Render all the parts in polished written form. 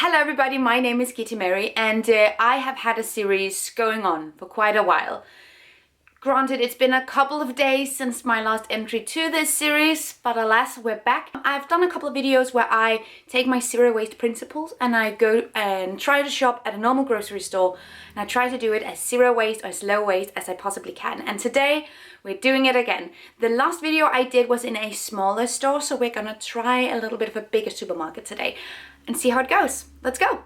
Hello everybody, my name is Kitty Mary and I have had a series going on for quite a while. Granted, it's been a couple of days since my last entry to this series, but alas, we're back. I've done a couple of videos where I take my zero waste principles and I go and try to shop at a normal grocery store, and I try to do it as zero waste or as low waste as I possibly can. And today we're doing it again. The last video I did was in a smaller store, so we're gonna try a little bit of a bigger supermarket today and see how it goes. Let's go.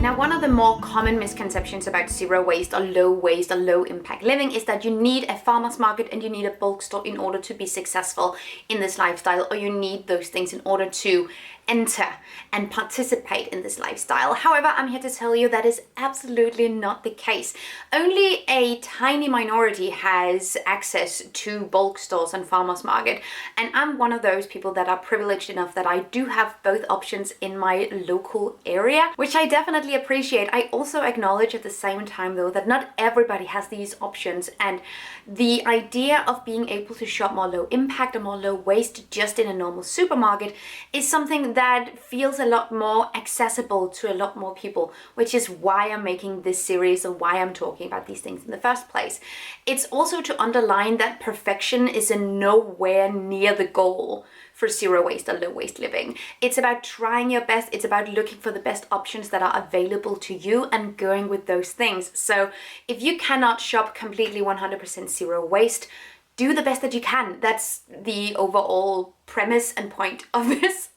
Now, one of the more common misconceptions about zero waste or low impact living is that you need a farmer's market and you need a bulk store in order to be successful in this lifestyle, or you need those things in order to enter and participate in this lifestyle. However, I'm here to tell you that is absolutely not the case. Only a tiny minority has access to bulk stores and farmers market, and I'm one of those people that are privileged enough that I do have both options in my local area, which I definitely appreciate. I also acknowledge at the same time though that not everybody has these options, and the idea of being able to shop more low impact or more low waste just in a normal supermarket is something that feels a lot more accessible to a lot more people, which is why I'm making this series and why I'm talking about these things in the first place. It's also to underline that perfection is in nowhere near the goal for zero waste or low waste living. It's about trying your best. It's about looking for the best options that are available to you and going with those things. So if you cannot shop completely 100% zero waste, do the best that you can. That's the overall premise and point of this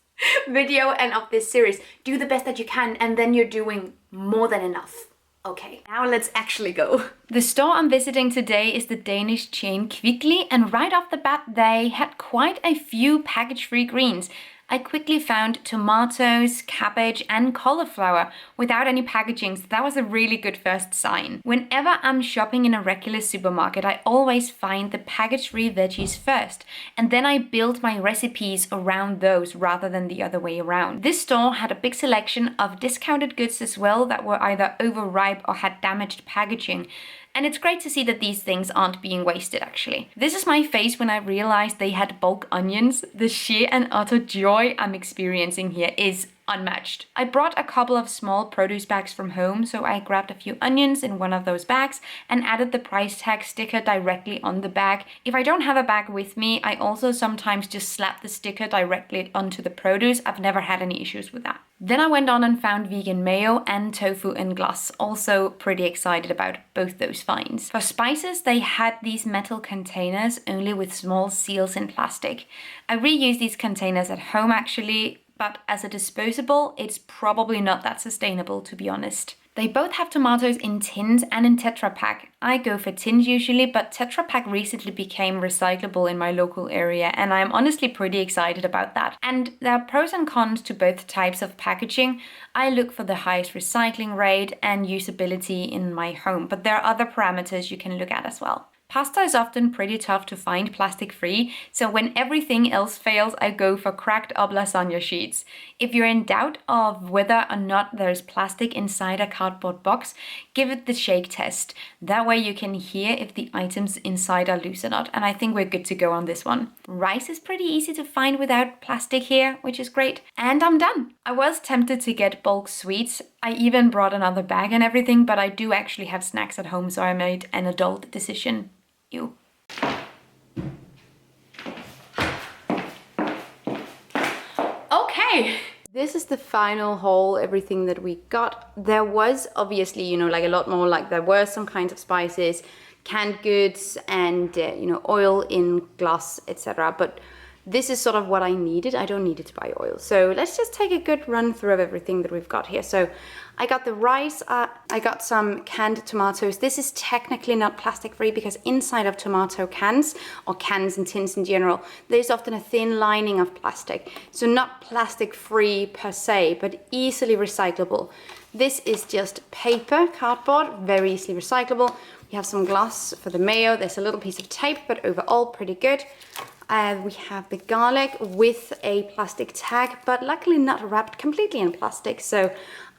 video and of this series. Do the best that you can, and then you're doing more than enough. Okay, now let's actually go. The store I'm visiting today is the Danish chain Kvickly, and right off the bat they had quite a few package-free greens. I quickly found tomatoes, cabbage and cauliflower without any packaging, so that was a really good first sign. Whenever I'm shopping in a regular supermarket, I always find the package-free veggies first, and then I build my recipes around those rather than the other way around. This store had a big selection of discounted goods as well that were either overripe or had damaged packaging. And it's great to see that these things aren't being wasted, actually. This is my face when I realized they had bulk onions. The sheer and utter joy I'm experiencing here is unmatched. I brought a couple of small produce bags from home, so I grabbed a few onions in one of those bags and added the price tag sticker directly on the bag. If I don't have a bag with me, I also sometimes just slap the sticker directly onto the produce. I've never had any issues with that. Then I went on and found vegan mayo and tofu and glass. Also pretty excited about both those finds. For spices, they had these metal containers only with small seals in plastic. I reuse these containers at home actually, but as a disposable, it's probably not that sustainable, to be honest. They both have tomatoes in tins and in Tetra Pak. I go for tins usually, but Tetra Pak recently became recyclable in my local area, and I'm honestly pretty excited about that. And there are pros and cons to both types of packaging. I look for the highest recycling rate and usability in my home, but there are other parameters you can look at as well. Pasta is often pretty tough to find plastic-free, so when everything else fails, I go for cracked up lasagna sheets. If you're in doubt of whether or not there's plastic inside a cardboard box, give it the shake test. That way you can hear if the items inside are loose or not, and I think we're good to go on this one. Rice is pretty easy to find without plastic here, which is great. And I'm done. I was tempted to get bulk sweets. I even brought another bag and everything, but I do actually have snacks at home, so I made an adult decision. You. Okay, this is the final haul, everything that we got. There was obviously, like a lot more, like there were some kinds of spices, canned goods and, oil in glass, etc. But this is sort of what I needed. I don't need it to buy oil. So let's just take a good run through of everything that we've got here. So I got the rice, I got some canned tomatoes. This is technically not plastic free because inside of tomato cans, or cans and tins in general, there's often a thin lining of plastic. So not plastic free per se, but easily recyclable. This is just paper, cardboard, very easily recyclable. We have some glass for the mayo. There's a little piece of tape, but overall pretty good. We have the garlic with a plastic tag, but luckily not wrapped completely in plastic, so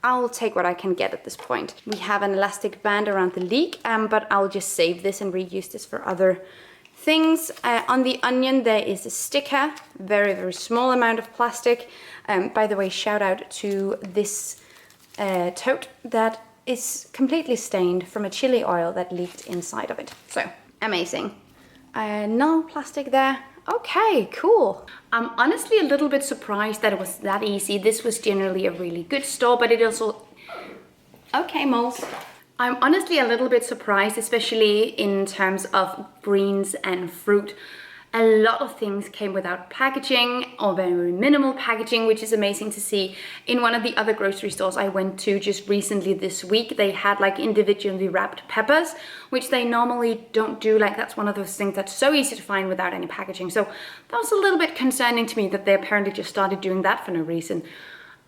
I'll take what I can get at this point. We have an elastic band around the leek, but I'll just save this and reuse this for other things. On the onion there is a sticker, very, very small amount of plastic. By the way, shout out to this tote that is completely stained from a chili oil that leaked inside of it. So, amazing. No plastic there. Okay, cool. I'm honestly a little bit surprised that it was that easy. This was generally a really good store, but it also... Okay, moles. I'm honestly a little bit surprised, especially in terms of greens and fruit. A lot of things came without packaging or very minimal packaging, which is amazing to see. In one of the other grocery stores I went to just recently this week, they had like individually wrapped peppers, which they normally don't do. Like that's one of those things that's so easy to find without any packaging. So that was a little bit concerning to me that they apparently just started doing that for no reason.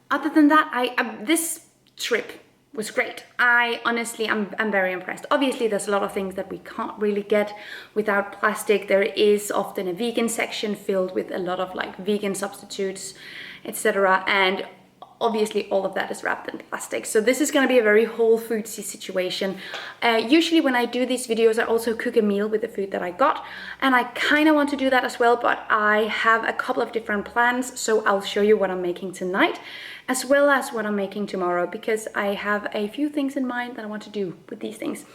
Other than that, this trip was great. I'm very impressed. Obviously, there's a lot of things that we can't really get without plastic. There is often a vegan section filled with a lot of like vegan substitutes, etc. And obviously all of that is wrapped in plastic. So this is going to be a very whole foodsy situation. Usually when I do these videos, I also cook a meal with the food that I got. And I kind of want to do that as well, but I have a couple of different plans. So I'll show you what I'm making tonight, as well as what I'm making tomorrow, because I have a few things in mind that I want to do with these things.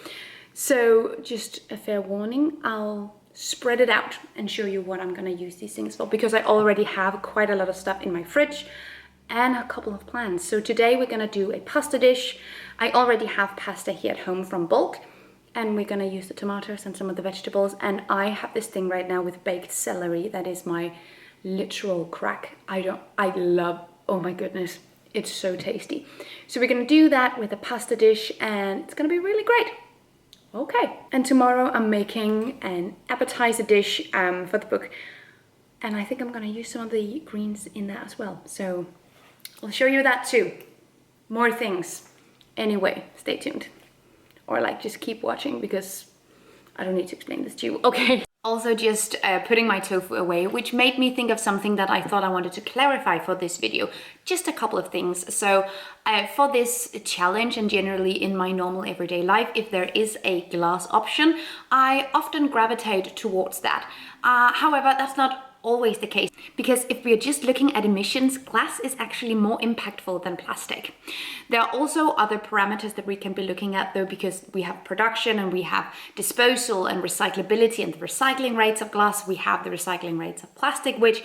So just a fair warning, I'll spread it out and show you what I'm going to use these things for, because I already have quite a lot of stuff in my fridge and a couple of plans. So today we're gonna do a pasta dish. I already have pasta here at home from bulk, and we're gonna use the tomatoes and some of the vegetables. And I have this thing right now with baked celery that is my literal crack. I love, oh my goodness, it's so tasty. So we're gonna do that with a pasta dish and it's gonna be really great. Okay, and tomorrow I'm making an appetizer dish for the book. And I think I'm gonna use some of the greens in that as well. So I'll show you that too. More things. Anyway, stay tuned. Or like just keep watching because I don't need to explain this to you. Okay. Also just putting my tofu away, which made me think of something that I thought I wanted to clarify for this video. Just a couple of things. So for this challenge and generally in my normal everyday life, if there is a glass option, I often gravitate towards that. However, that's not always the case, because if we're just looking at emissions, glass is actually more impactful than plastic. There are also other parameters that we can be looking at though, because we have production and we have disposal and recyclability and the recycling rates of glass. We have the recycling rates of plastic, which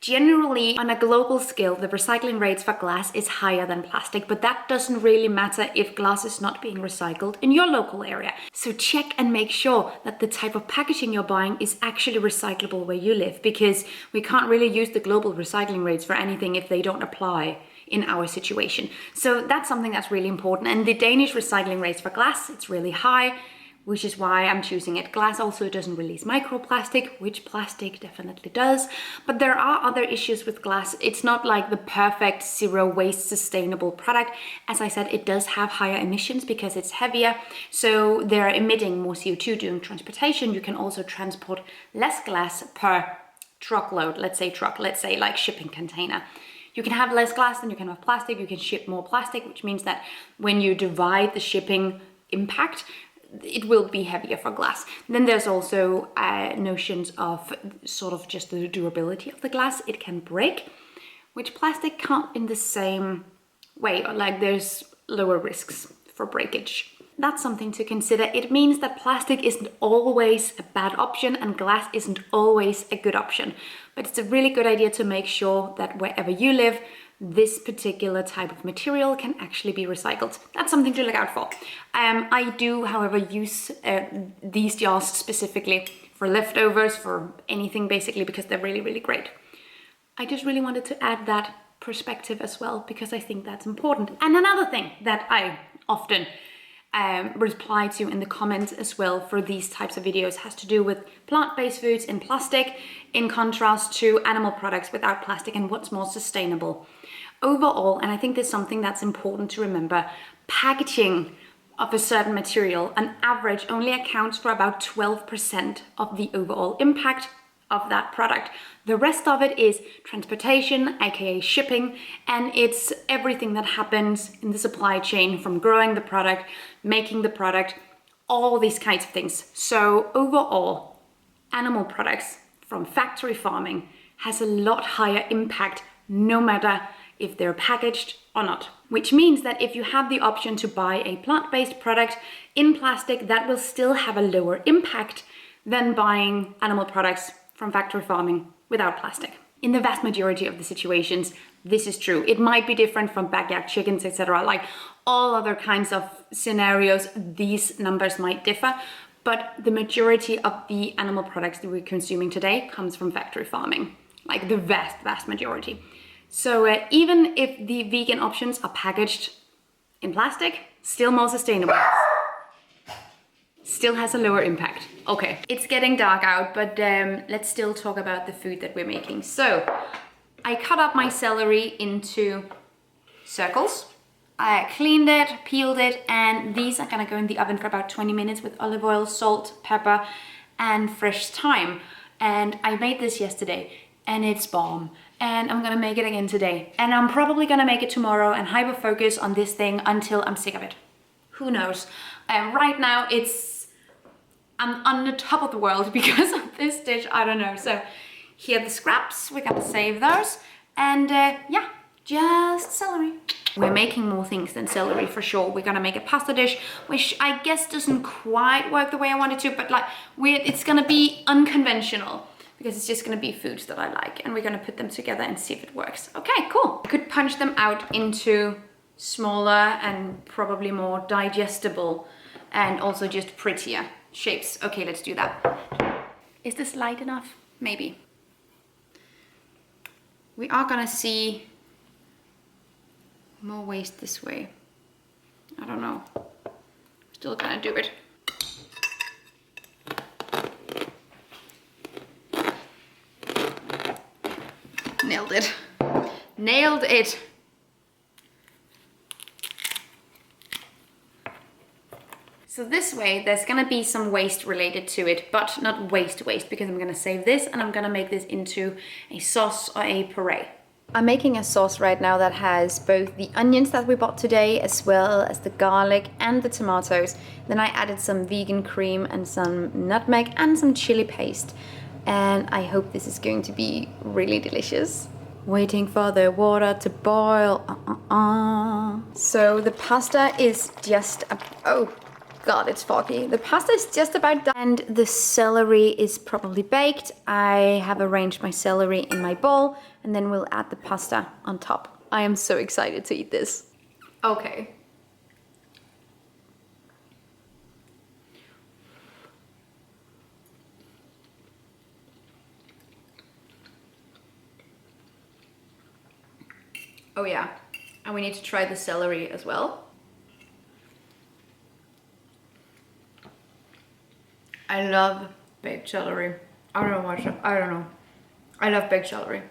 generally on a global scale, the recycling rates for glass is higher than plastic, but that doesn't really matter if glass is not being recycled in your local area. So check and make sure that the type of packaging you're buying is actually recyclable where you live, because we can't really use the global recycling rates for anything if they don't apply in our situation. So that's something that's really important. And the Danish recycling rates for glass, it's really high, which is why I'm choosing it. Glass also doesn't release microplastic, which plastic definitely does. But there are other issues with glass. It's not like the perfect zero waste sustainable product. As I said, it does have higher emissions because it's heavier. So they're emitting more CO2 during transportation. You can also transport less glass per truckload, let's say like shipping container. You can have less glass than you can have plastic. You can ship more plastic, which means that when you divide the shipping impact, it will be heavier for glass. Then there's also notions of sort of just the durability of the glass. It can break, which plastic can't in the same way, or like there's lower risks for breakage. That's something to consider. It means that plastic isn't always a bad option and glass isn't always a good option. But it's a really good idea to make sure that wherever you live, this particular type of material can actually be recycled. That's something to look out for. I do, however, use these jars specifically for leftovers, for anything basically, because they're really, really great. I just really wanted to add that perspective as well, because I think that's important. And another thing that I often reply to in the comments as well for these types of videos has to do with plant-based foods in plastic in contrast to animal products without plastic and what's more sustainable. Overall, and I think there's something that's important to remember, packaging of a certain material on average only accounts for about 12% of the overall impact of that product. The rest of it is transportation, aka shipping, and it's everything that happens in the supply chain from growing the product, making the product, all these kinds of things. So overall, animal products from factory farming has a lot higher impact no matter if they're packaged or not. Which means that if you have the option to buy a plant-based product in plastic, that will still have a lower impact than buying animal products from factory farming without plastic. In the vast majority of the situations, this is true. It might be different from backyard chickens, etc. Like all other kinds of scenarios, these numbers might differ, but the majority of the animal products that we're consuming today comes from factory farming, like the vast majority. So even if the vegan options are packaged in plastic, still more sustainable. Still has a lower impact. Okay, it's getting dark out, but let's still talk about the food that we're making. So I cut up my celery into circles. I cleaned it, peeled it, and these are gonna go in the oven for about 20 minutes with olive oil, salt, pepper, and fresh thyme. And I made this yesterday, and it's bomb. And I'm gonna make it again today. And I'm probably gonna make it tomorrow and hyper focus on this thing until I'm sick of it. Who knows? Right now I'm on the top of the world because of this dish, I don't know. So here are the scraps, we're gonna save those. And yeah, just celery. We're making more things than celery for sure. We're gonna make a pasta dish, which I guess doesn't quite work the way I wanted to, but like it's gonna be unconventional, because it's just gonna be foods that I like, and we're gonna put them together and see if it works. Okay, cool. I could punch them out into smaller and probably more digestible and also just prettier shapes. Okay, let's do that. Is this light enough? Maybe. We are gonna see more waste this way. I don't know. Still gonna do it. Nailed it. Nailed it. So this way, there's gonna be some waste related to it, but not waste, because I'm gonna save this and I'm gonna make this into a sauce or a puree. I'm making a sauce right now that has both the onions that we bought today, as well as the garlic and the tomatoes. Then I added some vegan cream and some nutmeg and some chili paste. And I hope this is going to be really delicious. Waiting for the water to boil. So the pasta is just, oh God, it's foggy. The pasta is just about done. And the celery is probably baked. I have arranged my celery in my bowl, and then we'll add the pasta on top. I am so excited to eat this. Okay. Oh yeah, and we need to try the celery as well. I love baked celery. I don't know. I love baked celery.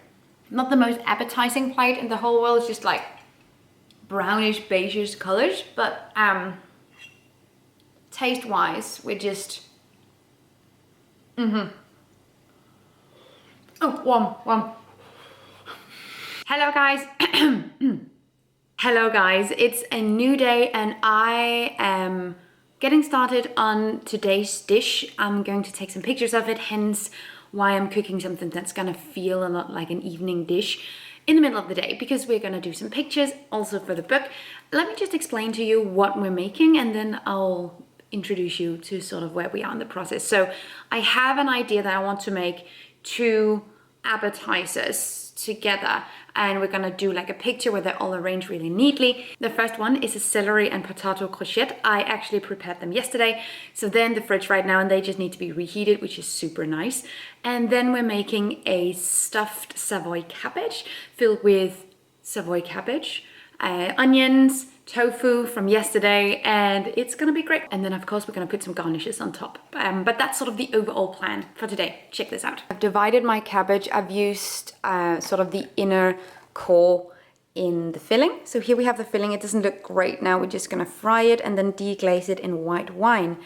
Not the most appetizing plate in the whole world. It's just like brownish, beigeish colors, but taste-wise, we're just Oh, warm. Hello guys. Hello guys, it's a new day and I am getting started on today's dish. I'm going to take some pictures of it, hence why I'm cooking something that's gonna feel a lot like an evening dish in the middle of the day, because we're gonna do some pictures also for the book. Let me just explain to you what we're making, and then I'll introduce you to sort of where we are in the process. So I have an idea that I want to make 2 appetizers together, and we're gonna do like a picture where they're all arranged really neatly. The first one is a celery and potato crochet. I actually prepared them yesterday, so they're in the fridge right now and they just need to be reheated, which is super nice. And then we're making a stuffed Savoy cabbage filled with Savoy cabbage, onions, tofu from yesterday, and it's gonna be great. And then of course we're gonna put some garnishes on top. But that's sort of the overall plan for today. Check this out. I've divided my cabbage. I've used sort of the inner core in the filling. So here we have the filling. It doesn't look great now. We're just gonna fry it and then deglaze it in white wine.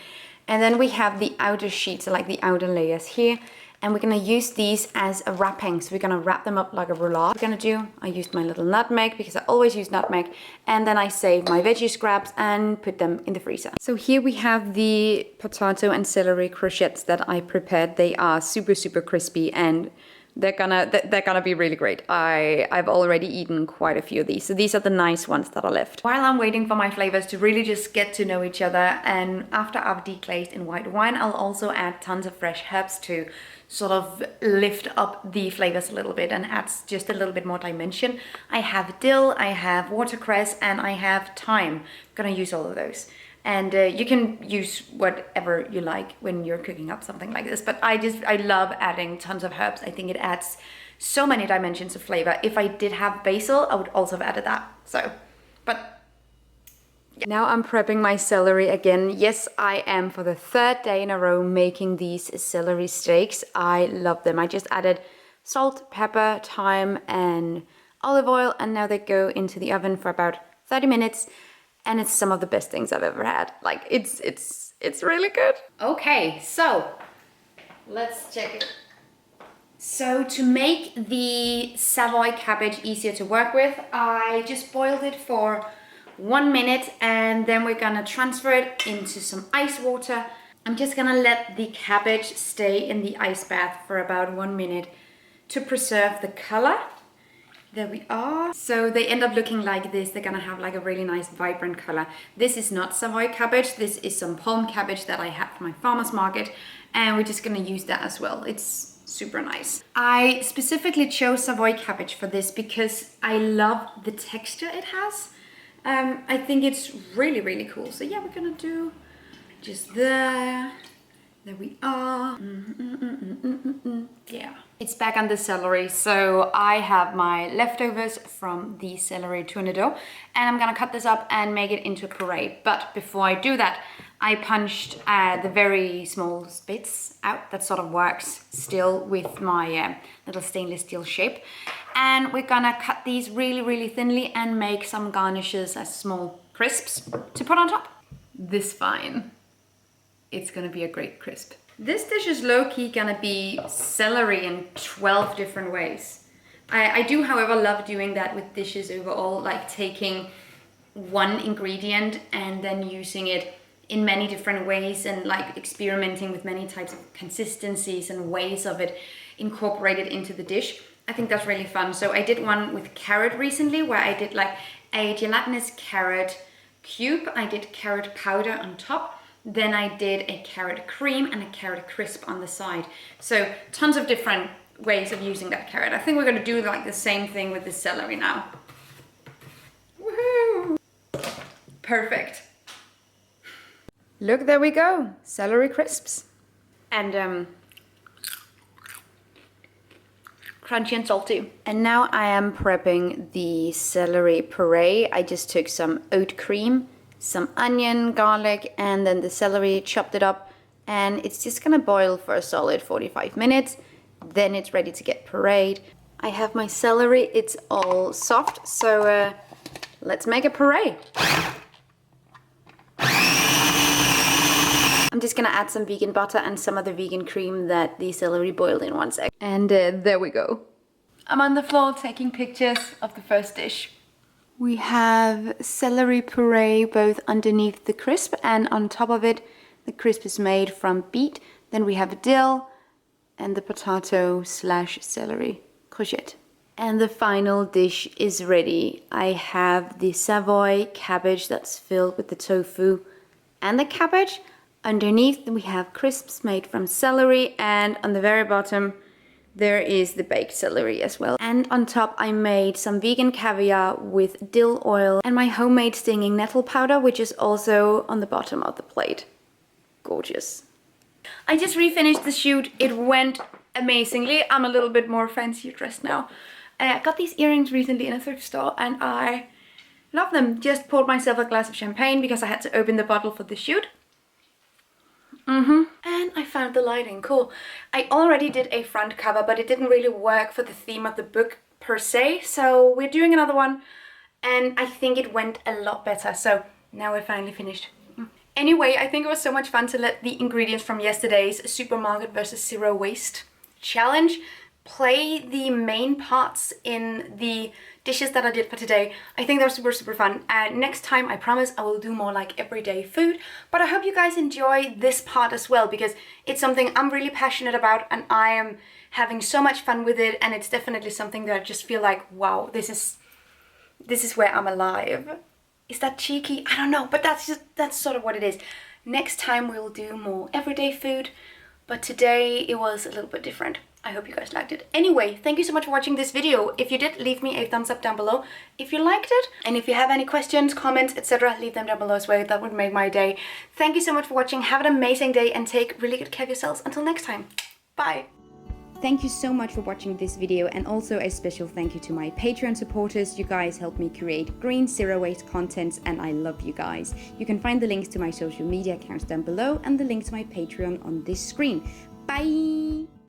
And then we have the outer sheets, so like the outer layers here. And we're gonna use these as a wrapping. So we're gonna wrap them up like a roulade. We're gonna do, I used my little nutmeg because I always use nutmeg. And then I save my veggie scraps and put them in the freezer. So here we have the potato and celery crochets that I prepared. They are super, super crispy and they're gonna be really great. I've already eaten quite a few of these. So these are the nice ones that are left. While I'm waiting for my flavors to really just get to know each other, and after I've deglazed in white wine, I'll also add tons of fresh herbs to sort of lift up the flavors a little bit and adds just a little bit more dimension. I have dill, I have watercress, and I have thyme. I'm gonna use all of those. And you can use whatever you like when you're cooking up something like this. But I love adding tons of herbs. I think it adds so many dimensions of flavor. If I did have basil, I would also have added that. So, but yeah. Now I'm prepping my celery again. Yes, I am for the 3rd day in a row making these celery steaks. I love them. I just added salt, pepper, thyme, and olive oil. And now they go into the oven for about 30 minutes. And it's some of the best things I've ever had. Like, it's really good. Okay, so let's check it. So to make the Savoy cabbage easier to work with, I just boiled it for 1 minute and then we're gonna transfer it into some ice water. I'm just gonna let the cabbage stay in the ice bath for about 1 minute to preserve the color. There we are. So they end up looking like this. They're gonna have like a really nice vibrant color. This is not Savoy cabbage. This is some palm cabbage that I had from my farmer's market. And we're just gonna use that as well. It's super nice. I specifically chose Savoy cabbage for this because I love the texture it has. I think it's really, really cool. So yeah, we're gonna do just there. There we are. Yeah. It's back on the celery. So I have my leftovers from the celery tournedos and I'm gonna cut this up and make it into a puree. But before I do that, I punched the very small bits out. That sort of works still with my little stainless steel shape. And we're gonna cut these really, really thinly and make some garnishes as small crisps to put on top. This fine. It's gonna be a great crisp. This dish is low-key gonna be celery in 12 different ways. I do, however, love doing that with dishes overall, like taking one ingredient and then using it in many different ways and like experimenting with many types of consistencies and ways of it incorporated into the dish. I think that's really fun. So I did one with carrot recently where I did like a gelatinous carrot cube. I did carrot powder on top. Then I did a carrot cream and a carrot crisp on the side. So tons of different ways of using that carrot. I think we're gonna do like the same thing with the celery now. Woohoo! Perfect. Look, there we go. Celery crisps. And crunchy and salty. And now I am prepping the celery puree. I just took some oat cream, some onion, garlic, and then the celery, chopped it up, and it's just gonna boil for a solid 45 minutes. Then it's ready to get pureed. I have my celery, it's all soft, so let's make a puree. I'm just gonna add some vegan butter and some of the vegan cream that the celery boiled in 1 sec. And there we go. I'm on the floor taking pictures of the first dish. We have celery puree both underneath the crisp and on top of it. The crisp is made from beet. Then we have dill and the potato / celery crochet. And the final dish is ready. I have the Savoy cabbage that's filled with the tofu and the cabbage. Underneath we have crisps made from celery, and on the very bottom there is the baked celery as well. And on top I made some vegan caviar with dill oil and my homemade stinging nettle powder, which is also on the bottom of the plate. Gorgeous. I just refinished the shoot. It went amazingly. I'm a little bit more fancy dressed now. I got these earrings recently in a thrift store and I love them. Just poured myself a glass of champagne because I had to open the bottle for the shoot. And I found the lighting cool. I already did a front cover, but it didn't really work for the theme of the book per se. So we're doing another one and I think it went a lot better. So now we're finally finished. Anyway, I think it was so much fun to let the ingredients from yesterday's supermarket versus zero waste challenge, play the main parts in the dishes that I did for today. I think they're super, super fun. And next time, I promise, I will do more like everyday food. But I hope you guys enjoy this part as well, because it's something I'm really passionate about and I am having so much fun with it. And it's definitely something that I just feel like, wow, this is where I'm alive. Is that cheeky? I don't know, but that's sort of what it is. Next time we'll do more everyday food, but today it was a little bit different. I hope you guys liked it. Anyway, thank you so much for watching this video. If you did, leave me a thumbs up down below if you liked it. And if you have any questions, comments, etc., leave them down below as well. That would make my day. Thank you so much for watching. Have an amazing day and take really good care of yourselves. Until next time. Bye. Thank you so much for watching this video, and also a special thank you to my Patreon supporters. You guys help me create green, zero waste content, and I love you guys. You can find the links to my social media accounts down below and the link to my Patreon on this screen. Bye!